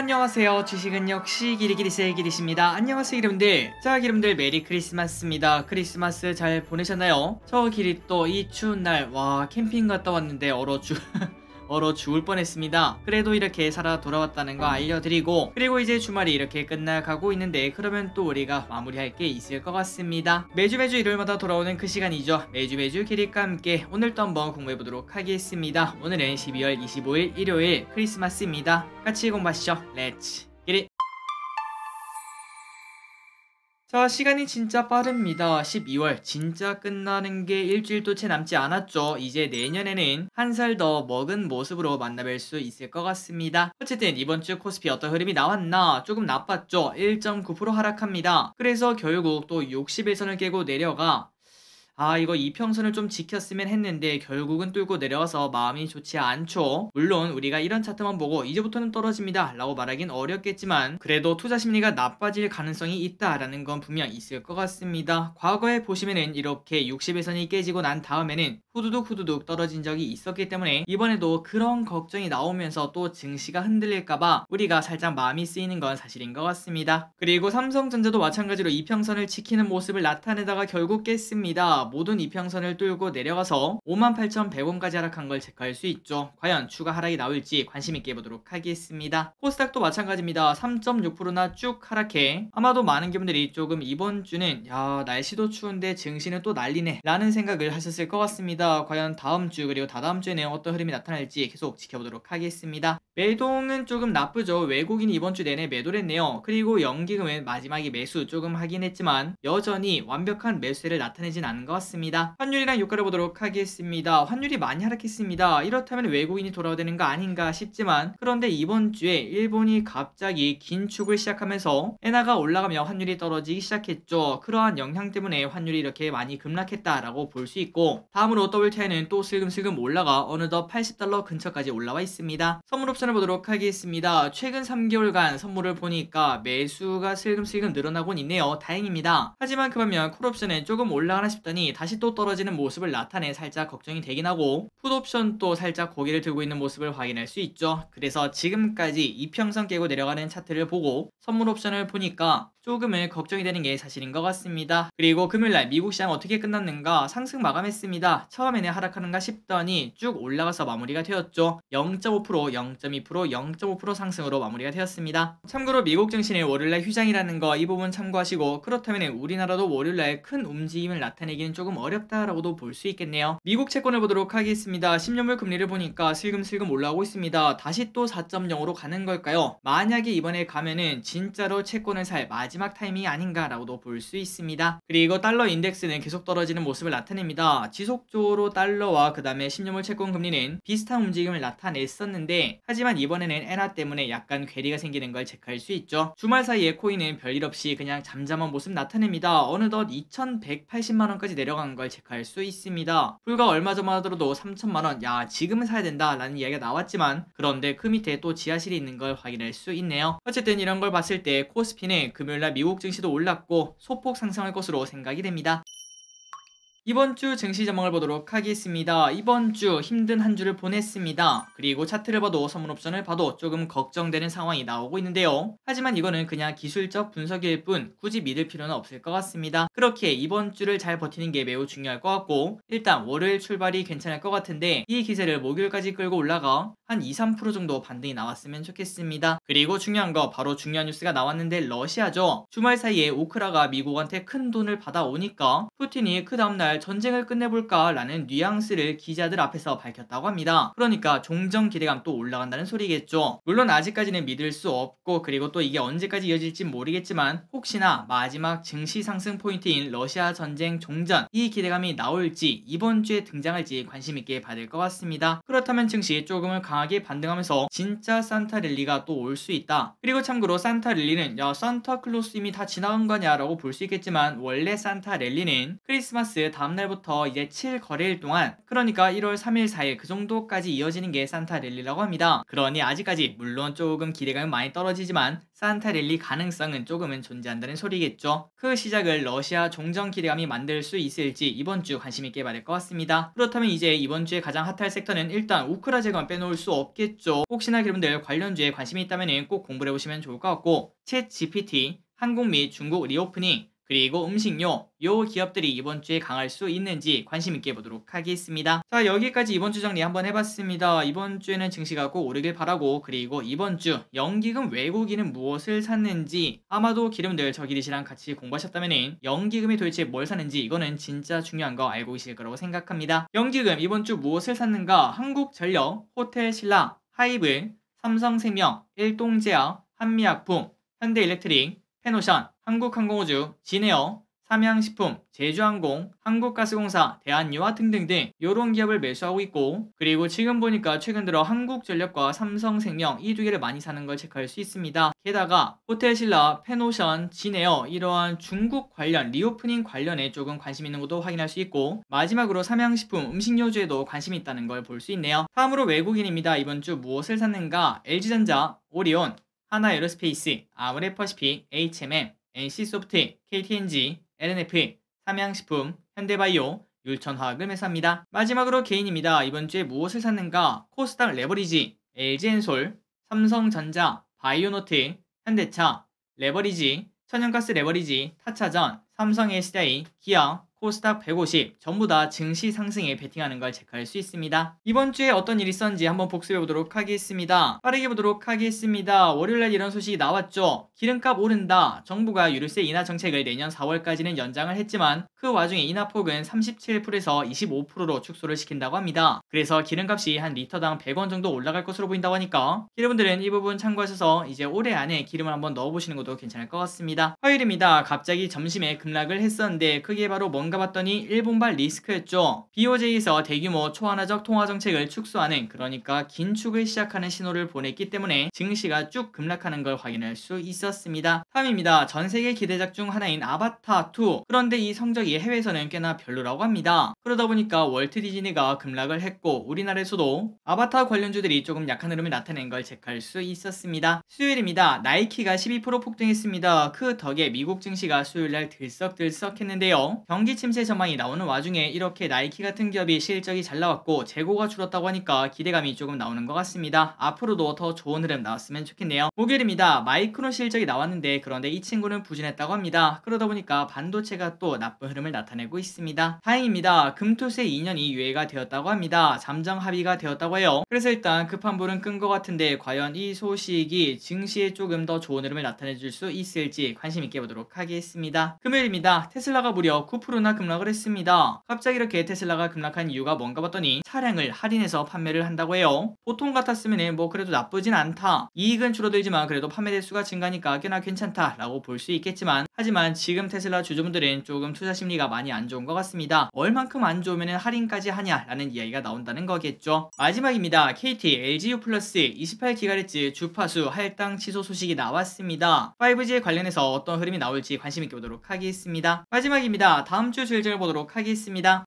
안녕하세요. 주식은 역시 기리기리스의 기리십니다. 안녕하세요 기름들. 자 기름들 메리 크리스마스입니다. 크리스마스 잘 보내셨나요? 저 기리 또 이 추운 날 와 캠핑 갔다 왔는데 얼어 죽을 뻔했습니다. 그래도 이렇게 살아 돌아왔다는 거 알려드리고, 그리고 이제 주말이 이렇게 끝나가고 있는데 그러면 또 우리가 마무리할 게 있을 것 같습니다. 매주 일요일마다 돌아오는 그 시간이죠. 매주 기리과 함께 오늘도 한번 공부해보도록 하겠습니다. 오늘은 12월 25일 일요일 크리스마스입니다. 같이 공부하시죠. 렛츠 기리. 자, 시간이 진짜 빠릅니다. 12월 진짜 끝나는 게 일주일도 채 남지 않았죠. 이제 내년에는 한 살 더 먹은 모습으로 만나뵐 수 있을 것 같습니다. 어쨌든 이번 주 코스피 어떤 흐름이 나왔나? 조금 나빴죠. 1.9% 하락합니다. 그래서 결국 또 60일선을 깨고 내려가 이거 이평선을 좀 지켰으면 했는데 결국은 뚫고 내려와서 마음이 좋지 않죠. 물론 우리가 이런 차트만 보고 이제부터는 떨어집니다 라고 말하긴 어렵겠지만, 그래도 투자 심리가 나빠질 가능성이 있다라는 건 분명 있을 것 같습니다. 과거에 보시면은 이렇게 60일선이 깨지고 난 다음에는 후두둑 떨어진 적이 있었기 때문에 이번에도 그런 걱정이 나오면서 또 증시가 흔들릴까봐 우리가 살짝 마음이 쓰이는 건 사실인 것 같습니다. 그리고 삼성전자도 마찬가지로 이평선을 지키는 모습을 나타내다가 결국 깼습니다. 모든 이평선을 뚫고 내려가서 58,100원까지 하락한 걸 체크할 수 있죠. 과연 추가 하락이 나올지 관심있게 보도록 하겠습니다. 코스닥도 마찬가지입니다. 3.6%나 쭉 하락해 아마도 많은 분들이 조금 이번 주는 날씨도 추운데 증시는 또 난리네 라는 생각을 하셨을 것 같습니다. 과연 다음 주 그리고 다다음 주에는 어떤 흐름이 나타날지 계속 지켜보도록 하겠습니다. 매동은 조금 나쁘죠. 외국인이 이번 주 내내 매도를 했네요. 그리고 연기금은 마지막에 매수 조금 하긴 했지만 여전히 완벽한 매수세를 나타내진 않은 것 같습니다. 환율이랑 유가를 보도록 하겠습니다. 환율이 많이 하락했습니다. 이렇다면 외국인이 돌아야 되는 거 아닌가 싶지만, 그런데 이번 주에 일본이 갑자기 긴축을 시작하면서 엔화가 올라가며 환율이 떨어지기 시작했죠. 그러한 영향 때문에 환율이 이렇게 많이 급락했다라고 볼 수 있고, 다음으로 WTI는 또 슬금슬금 올라가 어느덧 80달러 근처까지 올라와 있습니다. 선물 옵션을 보도록 하겠습니다. 최근 3개월간 선물을 보니까 매수가 슬금슬금 늘어나곤 있네요. 다행입니다. 하지만 그 반면 콜옵션은 조금 올라가나 싶더니 다시 또 떨어지는 모습을 나타내 살짝 걱정이 되긴 하고, 풋옵션도 살짝 고개를 들고 있는 모습을 확인할 수 있죠. 그래서 지금까지 이평선 깨고 내려가는 차트를 보고 선물 옵션을 보니까 조금은 걱정이 되는 게 사실인 것 같습니다. 그리고 금요일날 미국 시장 어떻게 끝났는가? 상승 마감했습니다. 처음에는 하락하는가 싶더니 쭉 올라가서 마무리가 되었죠. 0.5%, 0.2%, 0.5% 상승으로 마무리가 되었습니다. 참고로 미국 증시는 월요일날 휴장이라는 거 이 부분 참고하시고, 그렇다면 우리나라도 월요일날 큰 움직임을 나타내기는 조금 어렵다라고도 볼 수 있겠네요. 미국 채권을 보도록 하겠습니다. 10년물 금리를 보니까 슬금슬금 올라오고 있습니다. 다시 또 4.0으로 가는 걸까요? 만약에 이번에 가면은 진짜로 채권을 살 마지막 타이밍이 아닌가라고도 볼 수 있습니다. 그리고 달러 인덱스는 계속 떨어지는 모습을 나타냅니다. 지속적으로 달러와 그 다음에 10년물 채권 금리는 비슷한 움직임을 나타냈었는데, 하지만 이번에는 엔화 때문에 약간 괴리가 생기는 걸 체크할 수 있죠. 주말 사이에 코인은 별일 없이 그냥 잠잠한 모습 나타냅니다. 어느덧 2,180만원까지 내려간 걸 체크할 수 있습니다. 불과 얼마 전만 하더라도 3천만원, 지금은 사야 된다 라는 이야기가 나왔지만, 그런데 그 밑에 또 지하실이 있는 걸 확인할 수 있네요. 어쨌든 이런 걸 봤을 때 코스피는 금요일날 미국 증시도 올랐고 소폭 상승할 것으로 생각이 됩니다. 이번 주 증시 전망을 보도록 하겠습니다. 이번 주 힘든 한 주를 보냈습니다. 그리고 차트를 봐도 선물 옵션을 봐도 조금 걱정되는 상황이 나오고 있는데요. 하지만 이거는 그냥 기술적 분석일 뿐 굳이 믿을 필요는 없을 것 같습니다. 그렇게 이번 주를 잘 버티는 게 매우 중요할 것 같고, 일단 월요일 출발이 괜찮을 것 같은데 이 기세를 목요일까지 끌고 올라가 한 2-3% 정도 반등이 나왔으면 좋겠습니다. 그리고 중요한 거 바로 중요한 뉴스가 나왔는데 러시아죠. 주말 사이에 우크라가 미국한테 큰 돈을 받아오니까 푸틴이 그 다음날 전쟁을 끝내볼까 라는 뉘앙스를 기자들 앞에서 밝혔다고 합니다. 그러니까 종전 기대감 또 올라간다는 소리겠죠. 물론 아직까지는 믿을 수 없고, 그리고 또 이게 언제까지 이어질지 모르겠지만 혹시나 마지막 증시 상승 포인트인 러시아 전쟁 종전, 이 기대감이 나올지 이번 주에 등장할지 관심있게 봐야 것 같습니다. 그렇다면 증시 조금은 강하게 반등하면서 진짜 산타 랠리가 또 올 수 있다. 그리고 참고로 산타 랠리는 산타클로스 이미 다 지나간 거냐 라고 볼 수 있겠지만, 원래 산타 랠리는 크리스마스 다음날부터 이제 7거래일 동안, 그러니까 1월 3일 4일 그 정도까지 이어지는 게 산타 랠리라고 합니다. 그러니 아직까지 물론 조금 기대감이 많이 떨어지지만 산타 랠리 가능성은 조금은 존재한다는 소리겠죠. 그 시작을 러시아 종전 기대감이 만들 수 있을지 이번 주 관심 있게 봐야 될 것 같습니다. 그렇다면 이제 이번 주에 가장 핫할 섹터는 일단 우크라 재건 빼놓을 수 없겠죠. 혹시나 여러분들 관련주에 관심이 있다면 꼭 공부를 해보시면 좋을 것 같고, 챗 GPT, 한국 및 중국 리오프닝, 그리고 음식료, 요 기업들이 이번 주에 강할 수 있는지 관심 있게 보도록 하겠습니다. 자, 여기까지 이번 주 정리 한번 해봤습니다. 이번 주에는 증시가 꼭 오르길 바라고, 그리고 이번 주 연기금 외국인은 무엇을 샀는지, 아마도 기름들 저기리시랑 같이 공부하셨다면 연기금이 도대체 뭘 샀는지 이거는 진짜 중요한 거 알고 계실 거라고 생각합니다. 연기금 이번 주 무엇을 샀는가? 한국전력, 호텔신라, 하이브, 삼성생명, 일동제약, 한미약품, 현대일렉트릭, 페노션, 한국항공우주, 진에어, 삼양식품, 제주항공, 한국가스공사, 대한유화 등등등 요런 기업을 매수하고 있고, 그리고 지금 보니까 최근 들어 한국전력과 삼성생명 이 두 개를 많이 사는 걸 체크할 수 있습니다. 게다가 호텔신라, 페노션, 진에어 이러한 중국 관련 리오프닝 관련에 조금 관심 있는 것도 확인할 수 있고, 마지막으로 삼양식품, 음식료주에도 관심이 있다는 걸 볼 수 있네요. 다음으로 외국인입니다. 이번 주 무엇을 샀는가? LG전자, 오리온, 하나에어로스페이스, 아모레퍼시픽, HMM, NC소프트, KTNG, LNF, 삼양식품, 현대바이오, 율천화학을 매수합니다. 마지막으로 개인입니다. 이번 주에 무엇을 샀는가? 코스닥 레버리지, LG엔솔, 삼성전자, 바이오노트, 현대차, 레버리지, 천연가스 레버리지, 타차전, 삼성 SDI, 기아, 코스닥 150 전부 다 증시 상승에 베팅하는 걸 체크할 수 있습니다. 이번 주에 어떤 일이 있었는지 한번 복습해 보도록 하겠습니다. 빠르게 보도록 하겠습니다. 월요일날 이런 소식이 나왔죠. 기름값 오른다. 정부가 유류세 인하 정책을 내년 4월까지는 연장을 했지만 그 와중에 인하폭은 37%에서 25%로 축소를 시킨다고 합니다. 그래서 기름값이 한 리터당 100원 정도 올라갈 것으로 보인다고 하니까 여러분들은 이 부분 참고하셔서 이제 올해 안에 기름을 한번 넣어보시는 것도 괜찮을 것 같습니다. 화요일입니다. 갑자기 점심에 급락을 했었는데 그게 바로 뭔가 봤더니 일본발 리스크였죠. BOJ에서 대규모 초안화적 통화정책을 축소하는, 그러니까 긴축을 시작하는 신호를 보냈기 때문에 증시가 쭉 급락하는 걸 확인할 수 있었습니다. 다음입니다. 전세계 기대작 중 하나인 아바타2. 그런데 이 성적이 해외에서는 꽤나 별로라고 합니다. 그러다 보니까 월트 디즈니가 급락을 했고 우리나라에서도 아바타 관련주들이 조금 약한 흐름을 나타낸 걸 체크할 수 있었습니다. 수요일입니다. 나이키가 12% 폭등했습니다. 그 덕에 미국 증시가 수요일날 들썩들썩했는데요. 경기 침체 전망이 나오는 와중에 이렇게 나이키 같은 기업이 실적이 잘 나왔고 재고가 줄었다고 하니까 기대감이 조금 나오는 것 같습니다. 앞으로도 더 좋은 흐름 나왔으면 좋겠네요. 목요일입니다. 마이크론 실적이 나왔는데 그런데 이 친구는 부진했다고 합니다. 그러다 보니까 반도체가 또 나쁜 흐름을 나타내고 있습니다. 다행입니다. 금토세 2년이 유예가 되었다고 합니다. 잠정 합의가 되었다고 해요. 그래서 일단 급한 불은 끈 것 같은데 과연 이 소식이 증시에 조금 더 좋은 흐름을 나타내 줄 수 있을지 관심 있게 보도록 하겠습니다. 금요일입니다. 테슬라가 무려 9%나 급락을 했습니다. 갑자기 이렇게 테슬라가 급락한 이유가 뭔가 봤더니 차량을 할인해서 판매를 한다고 해요. 보통 같았으면 뭐 그래도 나쁘진 않다. 이익은 줄어들지만 그래도 판매 대수가 증가하니까 꽤나 괜찮다 라고 볼 수 있겠지만, 하지만 지금 테슬라 주주분들은 조금 투자 심리가 많이 안 좋은 것 같습니다. 얼만큼 안 좋으면 할인까지 하냐 라는 이야기가 나온다는 거겠죠. 마지막입니다. KT, LGU 플러스 28GHz 주파수 할당 취소 소식이 나왔습니다. 5G에 관련해서 어떤 흐름이 나올지 관심 있게 보도록 하겠습니다. 마지막입니다. 다음 주 실적을 보도록 하겠습니다.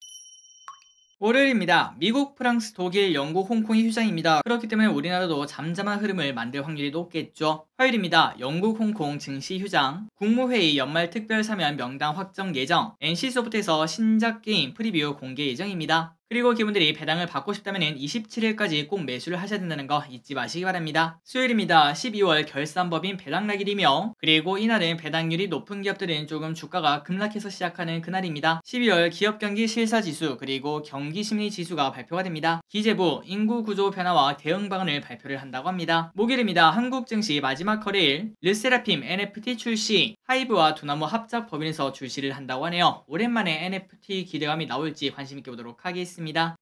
월요일입니다. 미국, 프랑스, 독일, 영국, 홍콩이 휴장입니다. 그렇기 때문에 우리나라도 잠잠한 흐름을 만들 확률이 높겠죠. 화요일입니다. 영국, 홍콩 증시 휴장, 국무회의 연말 특별 사면 명단 확정 예정, NC소프트에서 신작 게임 프리뷰 공개 예정입니다. 그리고 기분들이 배당을 받고 싶다면 27일까지 꼭 매수를 하셔야 된다는 거 잊지 마시기 바랍니다. 수요일입니다. 12월 결산법인 배당날이며, 그리고 이날은 배당률이 높은 기업들은 조금 주가가 급락해서 시작하는 그날입니다. 12월 기업경기 실사지수 그리고 경기심리지수가 발표가 됩니다. 기재부 인구구조 변화와 대응 방안을 발표를 한다고 합니다. 목요일입니다. 한국 증시 마지막 거래일, 르세라핌 NFT 출시, 하이브와 두나무 합작 법인에서 출시를 한다고 하네요. 오랜만에 NFT 기대감이 나올지 관심 있게 보도록 하겠습니다.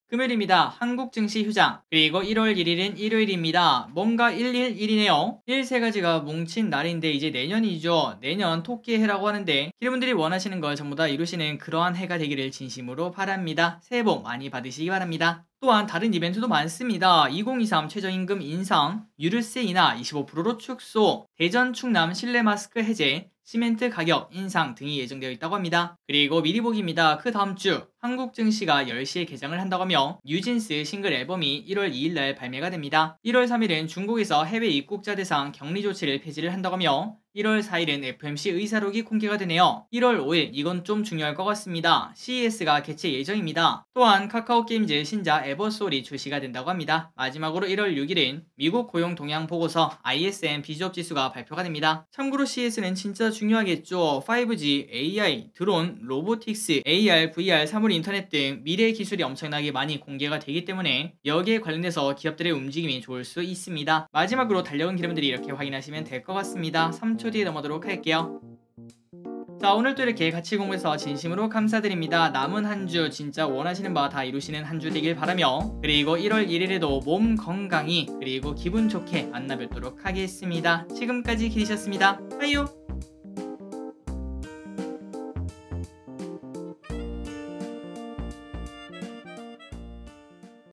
금요일입니다. 한국 증시 휴장, 그리고 1월 1일은 일요일입니다. 뭔가 111이네요. 1세가지가 뭉친 날인데 이제 내년이죠. 내년 토끼의 해라고 하는데 여러분들이 원하시는 걸 전부 다 이루시는 그러한 해가 되기를 진심으로 바랍니다. 새해 복 많이 받으시기 바랍니다. 또한 다른 이벤트도 많습니다. 2023 최저임금 인상, 유류세 인하 25%로 축소, 대전 충남 실내 마스크 해제, 시멘트 가격 인상 등이 예정되어 있다고 합니다. 그리고 미리 보기입니다. 그 다음 주 한국 증시가 10시에 개장을 한다고 하며 뉴진스 싱글 앨범이 1월 2일날 발매가 됩니다. 1월 3일은 중국에서 해외 입국자 대상 격리 조치를 폐지를 한다고 하며 1월 4일은 FMC 의사록이 공개가 되네요. 1월 5일 이건 좀 중요할 것 같습니다. CES가 개최 예정입니다. 또한 카카오게임즈 신작 에버소울이 출시가 된다고 합니다. 마지막으로 1월 6일은 미국 고용 동향 보고서 ISM 비주업 지수가 발표가 됩니다. 참고로 CES는 진짜 중요하겠죠. 5G, AI, 드론, 로보틱스, AR, VR, 사물 인터넷 등 미래 기술이 엄청나게 많이 공개가 되기 때문에 여기에 관련돼서 기업들의 움직임이 좋을 수 있습니다. 마지막으로 달려온 기름들이 이렇게 확인하시면 될 것 같습니다. 3초 뒤에 넘어가도록 할게요. 자, 오늘도 이렇게 같이 공부해서 진심으로 감사드립니다. 남은 한 주 진짜 원하시는 바 다 이루시는 한 주 되길 바라며, 그리고 1월 1일에도 몸 건강히 그리고 기분 좋게 만나 뵙도록 하겠습니다. 지금까지 기리셨습니다. 빠이요.